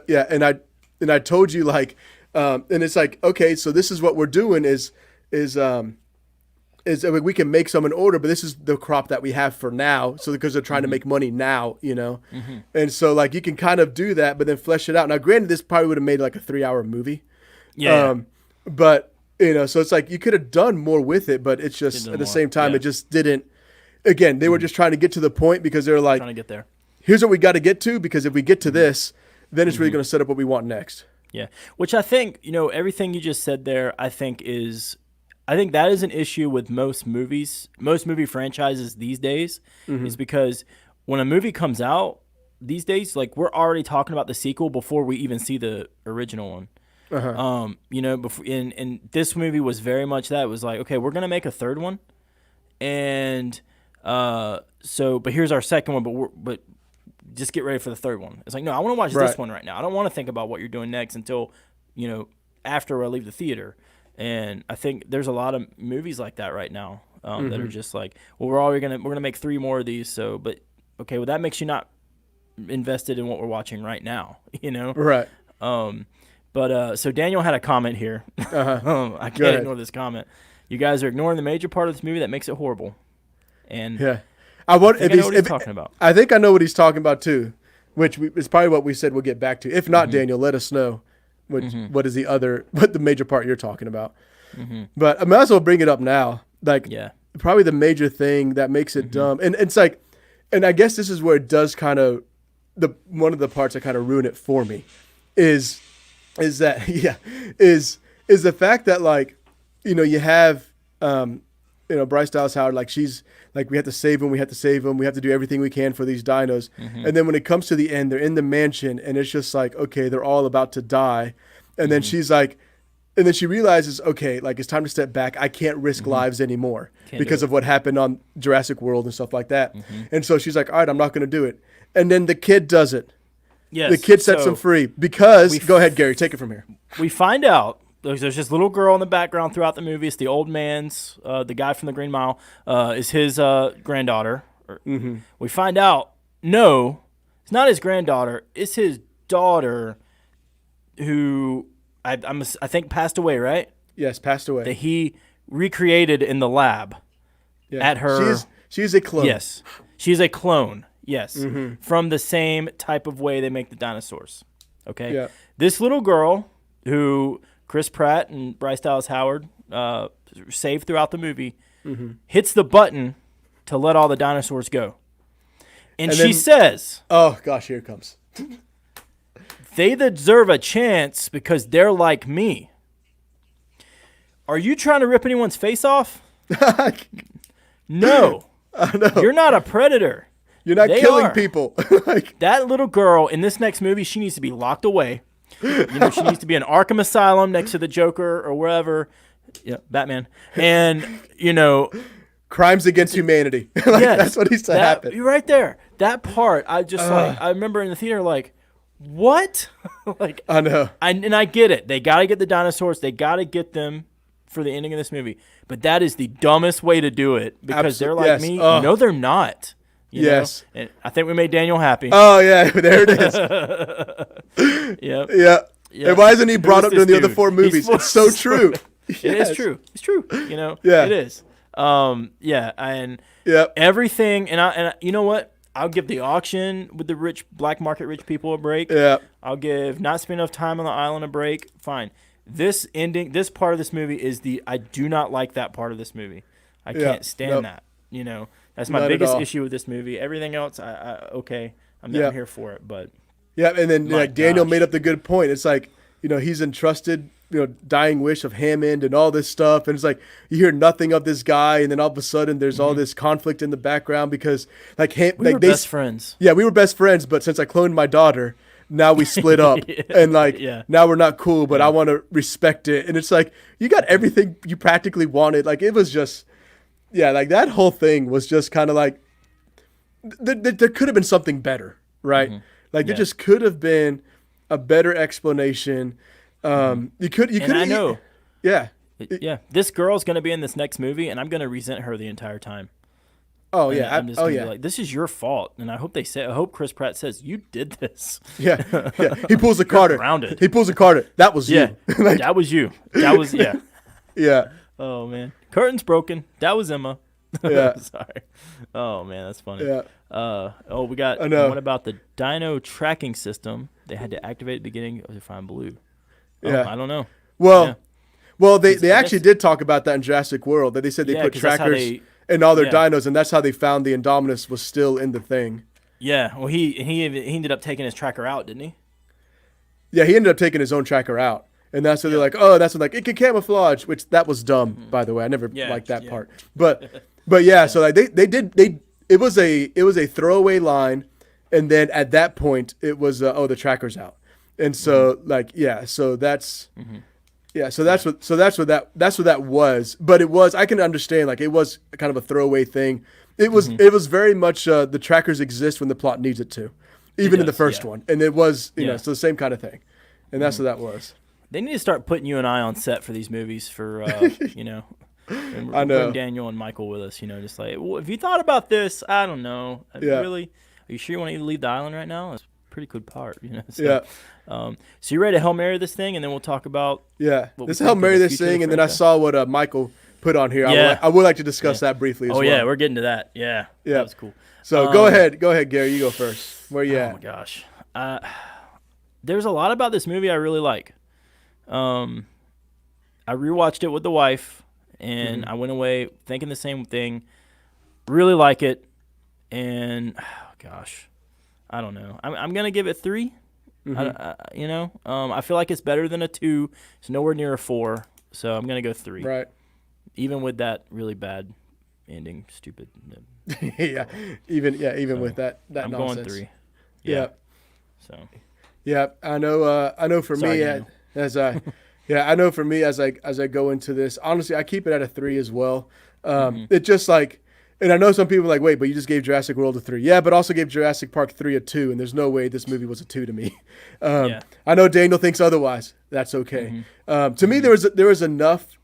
and I told you like, and it's like, okay, so this is what we're doing is we can make some in order, but this is the crop that we have for now. So because they're trying to make money now, and so like you can kind of do that, but then flesh it out. Now, granted, this probably would have made like a 3-hour movie. Yeah. But so it's like you could have done more with it, but it's just at the same time, it just didn't. Again, they were just trying to get to the point, because they were like, trying to get there. Here's what we got to get to, because if we get to this, then it's really going to set up what we want next. Yeah. Which I think, everything you just said there, I think that is an issue with most movie franchises these days, is because when a movie comes out these days, like we're already talking about the sequel before we even see the original one. Before, and this movie was very much that. It was like, okay, we're going to make a third one. And but here's our second one, but just get ready for the third one. It's like, no, I want to watch this one right now. I don't want to think about what you're doing next until, after I leave the theater. And I think there's a lot of movies like that right now that are just like, well, we're gonna make 3 more of these. So, but okay, well that makes you not invested in what we're watching right now, Right. So Daniel had a comment here. I can't ignore this comment. You guys are ignoring the major part of this movie that makes it horrible. And I know what he's talking about. I think I know what he's talking about too, which is probably what we said we'll get back to. If not, Daniel, let us know. What the major part you're talking about. But I might as well bring it up now. Like, probably the major thing that makes it dumb. And it's like, and I guess this is where it does kind of, one of the parts that kind of ruin it for me is the fact that like, you have, Bryce Dallas Howard, like she's like, we have to save him. We have to do everything we can for these dinos. And then when it comes to the end, they're in the mansion, and it's just like, okay, they're all about to die. And then she's like, and then she realizes, okay, like it's time to step back. I can't risk lives anymore because of what happened on Jurassic World and stuff like that. And so she's like, all right, I'm not going to do it. And then the kid does it. Yes. The kid sets him free because, go ahead, Gary, take it from here. We find out there's this little girl in the background throughout the movie. It's the old man's, the guy from the Green Mile, is his granddaughter. We find out, no, it's not his granddaughter. It's his daughter who I think passed away, right? Yes, passed away. That he recreated in the lab at her. She's a clone. Yes, she's a clone. Yes, from the same type of way they make the dinosaurs. Okay. Yeah. This little girl who Chris Pratt and Bryce Dallas Howard saved throughout the movie hits the button to let all the dinosaurs go, and she says, "Oh gosh, here it comes." They deserve a chance because they're like me. Are you trying to rip anyone's face off? No. No. You're not a predator. You're not They killing are. people. Like, That little girl in this next movie, she needs to be locked away. She needs to be in Arkham Asylum next to the Joker or wherever. Yeah, Batman. And, crimes against humanity. Like, yes, that's what needs to happen. You're right there. That part, I just I remember in the theater, like, what? Like, I know. and I get it. They got to get the dinosaurs. They got to get them for the ending of this movie. But that is the dumbest way to do it because they're like Yes. me. No, they're not. You Yes. know? And I think we made Daniel happy. Oh, yeah. There it is. Yep. Yeah. Yep. And why isn't he brought Who's up during this the other dude? 4 movies? It's so true. It Yes. is true. It's true. Yeah. It is. Yeah. And Yep. everything. And you know what? I'll give the auction with the rich black market rich people a break. Yeah. I'll give not spend enough time on the island a break. Fine. This part of this movie is I do not like that part of this movie. I can't stand that. That's my Not at biggest all. issue with this movie. Everything else, okay, I'm Yeah. here for it. But Yeah. And then My like Daniel gosh. made up the good point. It's like, he's entrusted, dying wish of Hammond and all this stuff. And it's like, you hear nothing of this guy. And then all of a sudden there's all this conflict in the background because like, we were best friends. Yeah, we were best friends, but since I cloned my daughter, now we split up. And like, Yeah. now we're not cool, but I want to respect it. And it's like, you got everything you practically wanted. Like, it was just, yeah, like that whole thing was just kind of like, there could have been something better, right? Like, there just could have been a better explanation. You could, And I know. Yeah. Yeah, this girl's gonna be in this next movie, and I'm gonna resent her the entire time. Oh, And yeah. I'm just gonna be like, this is your fault, and I hope Chris Pratt says you did this. Yeah. Yeah. He pulls a Carter. grounded. He pulls a Carter. That was Yeah, you. Like, that was you. That was yeah. yeah. Oh man, curtain's broken. That was Emma. Yeah. Sorry. Oh man, that's funny. Yeah. We got. I know. What about the dino tracking system? They had to activate at the beginning to find Blue. Yeah. I don't know. Well, Yeah. well, they I actually guess- did talk about that in Jurassic World. That they said they Yeah, put 'cause that's how trackers they- in all their yeah. dinos, and that's how they found the Indominus was still in the thing. Yeah. Well, he ended up taking his tracker out, didn't he? Yeah, he ended up taking his own tracker out, and that's what they're like. Oh, that's when like it can camouflage, which that was dumb, by the way. I never Yeah, liked that yeah. part, but yeah. So like they it was a throwaway line, and then at that point it was the tracker's out, and so like yeah, so that's. Yeah, so that's what that was. But it was, I can understand, like, it was kind of a throwaway thing. It was very much the trackers exist when the plot needs it to, even in the does, first yeah. one. And it was Yeah. so the same kind of thing, and that's what that was. They need to start putting you and I on set for these movies for and I know. bring Daniel and Michael with us. Just like, well, have you thought about this? I don't know. Yeah. Really? Are you sure you want to leave the island right now? It's a pretty good part. So, Yeah. So you ready to Hail Mary this thing, and then we'll talk about. Yeah, What we this think Hail of Mary the this future of thing, the and then I franchise. saw what Michael put on here. Yeah. I would like to discuss that briefly as Oh well. yeah, we're getting to that. Yeah. Yeah. That was cool. So go ahead, Gary. You go first. Where you Oh at? my gosh. There's a lot about this movie I really like. I rewatched it with the wife, and I went away thinking the same thing. Really like it, and gosh, I don't know. I'm gonna give it 3. I feel like it's better than a 2. It's nowhere near a 4, so I'm gonna go 3. Right. Even with that really bad ending, stupid. Even with that I'm nonsense. going 3. Yeah. So. Yeah, I know for Sorry, me Daniel. I know for me as I go into this, honestly, I keep it at a 3 as well. Mm-hmm. It just like, and I know some people are like, wait, but you just gave Jurassic World a 3. Yeah, but also gave Jurassic Park 3 a 2, and there's no way this movie was a 2 to me. Yeah. I know Daniel thinks otherwise. That's okay. To me, there's enough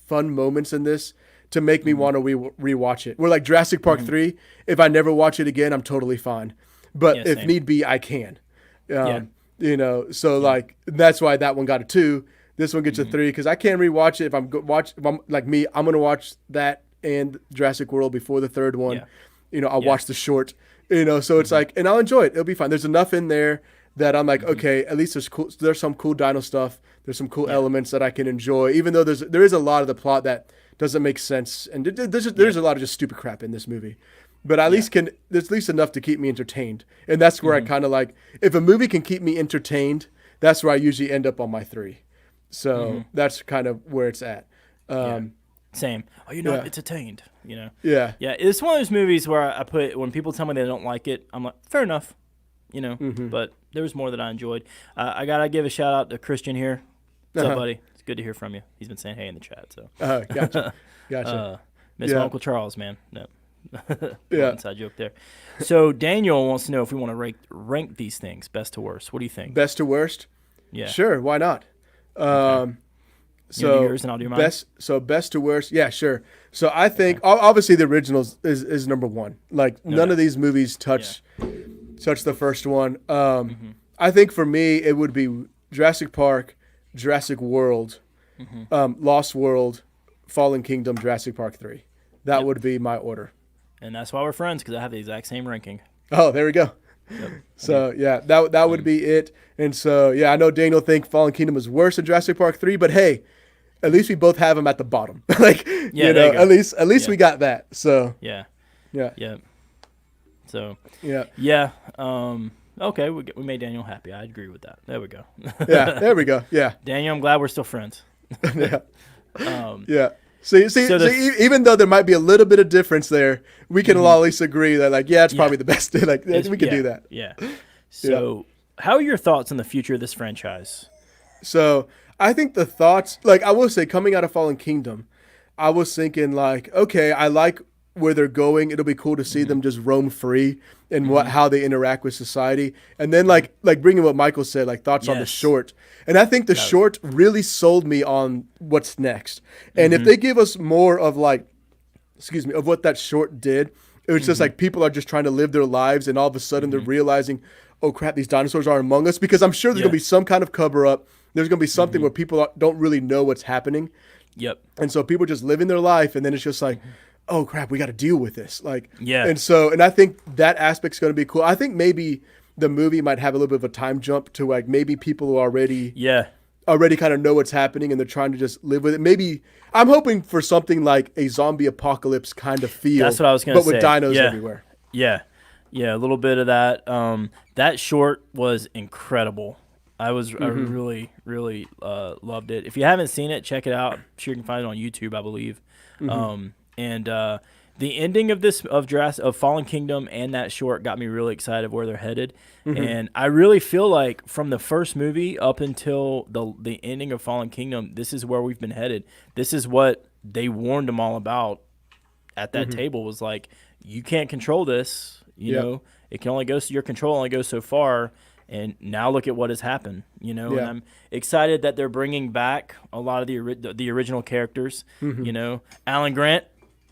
fun moments in this to make me want to rewatch it. We're like Jurassic Park 3. If I never watch it again, I'm totally fine. But Yeah, if same. need be, I can. Yeah. So like that's why that one got a 2. This one gets a 3 because I can't rewatch it. If I'm like me, I'm gonna watch that and Jurassic World before the third one. Yeah. I'll watch the short. So it's like, and I'll enjoy it. It'll be fine. There's enough in there that I'm like, okay, at least there's some cool dino stuff. There's some cool elements that I can enjoy, even though there is a lot of the plot that doesn't make sense, and there's a lot of just stupid crap in this movie. But at least there's at least enough to keep me entertained, and that's where I kind of like, if a movie can keep me entertained, that's where I usually end up on my 3. So that's kind of where it's at. Same. Oh, you know, it's attained. You know. Yeah. Yeah, it's one of those movies where I put when people tell me they don't like it, I'm like, fair enough. You know, but there was more that I enjoyed. I gotta give a shout out to Christian here. What's up, buddy? It's good to hear from you. He's been saying hey in the chat. So. Gotcha. Miss my Uncle Charles, man. No. Yeah. Inside joke there. So Daniel wants to know if we want to rank these things best to worst. What do you think? Best to worst? Yeah. Sure. Why not? Okay. So do yours and I'll do mine. Best to worst. Yeah, sure. So I think obviously the originals is number one. Like none of these movies touch the first one. I think for me it would be Jurassic Park, Jurassic World, Lost World, Fallen Kingdom, Jurassic Park 3. That would be my order. And that's why we're friends, because I have the exact same ranking. Oh, there we go. Yep. So yeah, that would be it. And so yeah, I know Daniel think Fallen Kingdom is worse than Jurassic Park 3, but hey, at least we both have them at the bottom. Like at least we got that. So yeah. So yeah. Okay, we made Daniel happy. I agree with that. There we go. Yeah, there we go. Yeah. Daniel, I'm glad we're still friends. Yeah. Yeah. See, even though there might be a little bit of difference there, we can all at least agree that, like, it's probably the best. Like, we can do that. Yeah. So, how are your thoughts on the future of this franchise? So, I think the thoughts, like, I will say, coming out of Fallen Kingdom, I was thinking, like, okay, I like where they're going. It'll be cool to see them just roam free and how they interact with society. And then, like bringing what Michael said, like, thoughts on the short. And I think the short really sold me on what's next. And if they give us more of of what that short did, it was just like people are just trying to live their lives and all of a sudden they're realizing, oh crap, these dinosaurs are among us. Because I'm sure there's going to be some kind of cover up. There's going to be something where people don't really know what's happening. Yep. And so people just living their life and then it's just like, oh crap, we got to deal with this. Like, yeah. And I think that aspect's going to be cool. I think maybe the movie might have a little bit of a time jump to like maybe people who already kind of know what's happening and they're trying to just live with it. Maybe I'm hoping for something like a zombie apocalypse kind of feel. That's what I was going to say. But with dinos everywhere. Yeah. Yeah. A little bit of that. That short was incredible. I really, really loved it. If you haven't seen it, check it out. I'm sure you can find it on YouTube, I believe. The ending of Fallen Kingdom and that short got me really excited of where they're headed. And I really feel like from the first movie up until the ending of Fallen Kingdom, this is where we've been headed. This is what they warned them all about at that table, was like, you can't control this. You know, it can only go, your control only goes so far. And now look at what has happened, and I'm excited that they're bringing back a lot of the original characters. Alan Grant,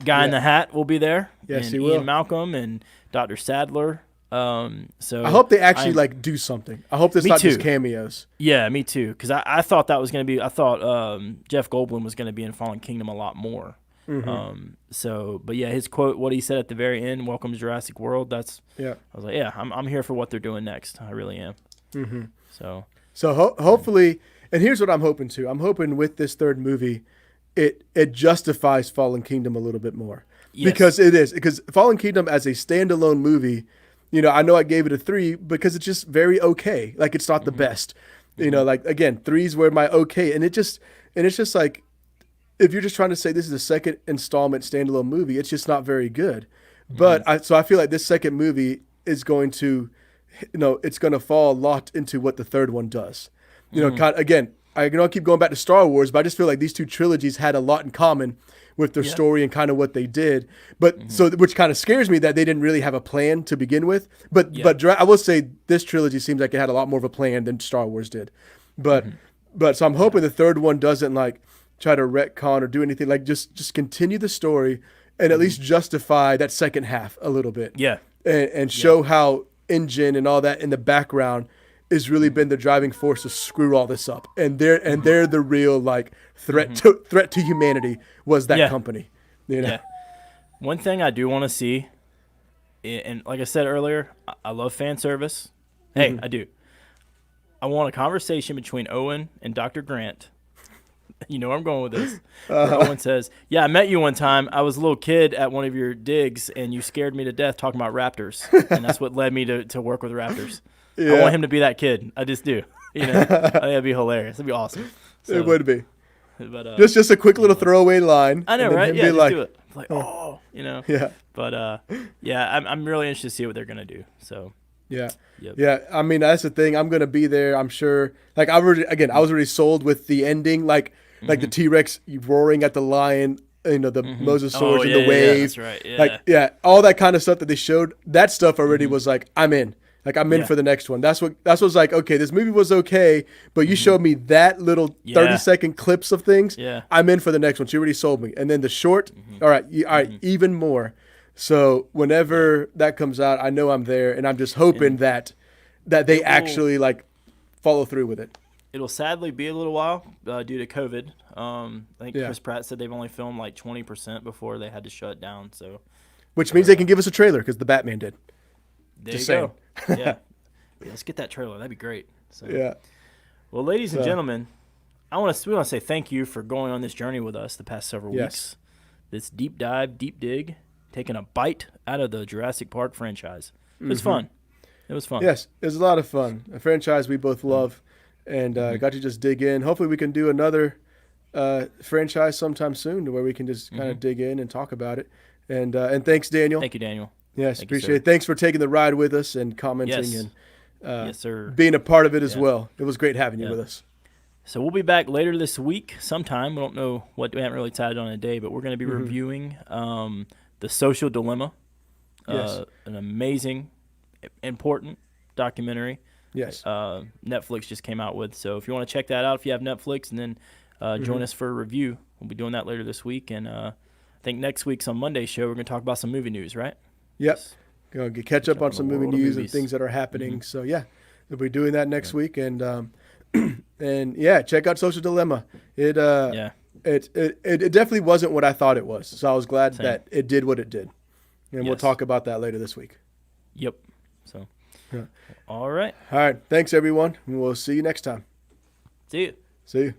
Guy in the Hat, will be there. Yes, and he will. Ian Malcolm and Dr. Sadler. So I hope they actually do something. I hope it's not just cameos. Yeah, me too. Because I thought that was going to be. I thought Jeff Goldblum was going to be in Fallen Kingdom a lot more. But yeah, his quote, what he said at the very end, "Welcome to Jurassic World." I was like, I'm here for what they're doing next. I really am. So hopefully, and here's what I'm hoping to. I'm hoping with this third movie, it justifies Fallen Kingdom a little bit more. Yes. Because Fallen Kingdom as a standalone movie, I know I gave it a 3 because it's just very okay. Like, it's not the best. Like, again, 3's where my okay, and it's just like, if you're just trying to say this is a second installment standalone movie, it's just not very good. But I feel like this second movie is going to, it's going to fall a lot into what the third one does. Again, I keep going back to Star Wars, but I just feel like these two trilogies had a lot in common with their story and kind of what they did. But which kind of scares me that they didn't really have a plan to begin with. But I will say this trilogy seems like it had a lot more of a plan than Star Wars did. But so I'm hoping the third one doesn't like try to retcon or do anything, like just continue the story and at least justify that second half a little bit. Yeah. And show how InGen and all that in the background has really been the driving force to screw all this up. And they're the real like threat to humanity was that company. Yeah. One thing I do want to see, and like I said earlier, I love fan service. Hey, I do. I want a conversation between Owen and Dr. Grant. You know where I'm going with this. Owen says, "Yeah, I met you one time. I was a little kid at one of your digs, and you scared me to death talking about raptors, and that's what led me to work with raptors." Yeah. I want him to be that kid. I just do. I think that'd be hilarious. It'd be awesome. So, it would be. But just a quick little throwaway line. I know, and then right? him Yeah, be just like, do it. Like, oh, you know. Yeah. But yeah, I'm really interested to see what they're gonna do. So Yeah. Yep. Yeah. I mean, that's the thing. I'm gonna be there. I'm sure. Like I was already sold with the ending. Like the T-Rex roaring at the lion. You know, the mosasaurs in the yeah, wave. that's right. Yeah. Like all that kind of stuff that they showed. That stuff already was like, I'm in. Like I'm in for the next one. That's what was like. Okay, this movie was okay, but you showed me that little 30-second clips of things. Yeah. I'm in for the next one. She already sold me. And then the short. All right. Even more. So whenever that comes out, I know I'm there, and I'm just hoping that they actually like follow through with it. It'll sadly be a little while due to COVID. I think Yeah. Chris Pratt said they've only filmed like 20% before they had to shut down. So Which means they can give us a trailer because the Batman did. there Just you saying. go. Yeah, let's get that trailer. That'd be great. So. Yeah. Well, ladies and gentlemen, we want to say thank you for going on this journey with us the past several weeks. This deep dive, deep dig, taking a bite out of the Jurassic Park franchise. It was fun. It was fun. Yes, it was a lot of fun. A franchise we both love, and got to just dig in. Hopefully, we can do another franchise sometime soon, to where we can just kind of dig in and talk about it. And thanks, Daniel. Thank you, Daniel. Yes, Thank you, appreciate it. Thanks for taking the ride with us and commenting and yes, sir. being a part of it as well. It was great having you with us. So we'll be back later this week sometime. We don't know what, we haven't really decided on a day, but we're going to be reviewing The Social Dilemma. Yes. An amazing, important documentary. Yes. Netflix just came out with. So if you want to check that out, if you have Netflix, and then join us for a review. We'll be doing that later this week. And I think next week's on Monday's show, we're going to talk about some movie news, right? Yes. Going to catch up on some movie news and movies. things that are happening. So yeah, we'll be doing that next week. And and yeah, check out Social Dilemma. It definitely wasn't what I thought it was. So I was glad that it did what it did. And we'll talk about that later this week. Yep. So, all right. All right. Thanks, everyone. And we'll see you next time. See you. See you.